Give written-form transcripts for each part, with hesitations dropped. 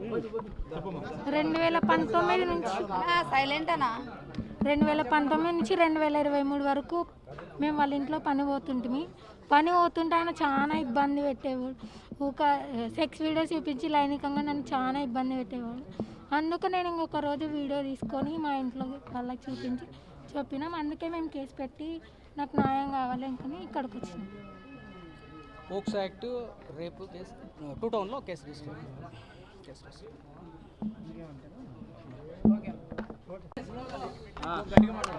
2019 నుంచి సైలెంటనా 2019 నుంచి 2023 వరకు మేము వాళ్ళ ఇంట్లో పని పోతుంటే ఆయన చాలా ఇబ్బంది పెట్టేవాడు. ఊక సెక్స్ వీడియోస్ చూపించి లైంగికంగా నన్ను చాలా ఇబ్బంది పెట్టేవాడు. అందుకు నేను ఇంకొక రోజు వీడియో తీసుకొని మా ఇంట్లో వాళ్ళకి చూపించి చెప్పినాం. అందుకే మేము కేసు పెట్టి నాకు న్యాయం కావాలి అనుకుని ఇక్కడికి వచ్చినాం. పోక్సో యాక్ట్ రేపు కేసు 2 టౌన్లో కేసు రిజిస్టర్.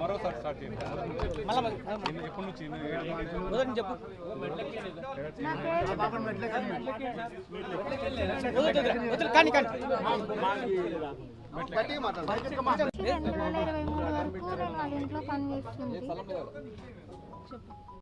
మరోసారి స్టార్ట్ చేయండి. ఎప్పటి నుంచి చెప్పు. కానీ 2023 వరకు నేను వాళ్ళ ఇంట్లో పని చేస్తుంది. చెప్పు.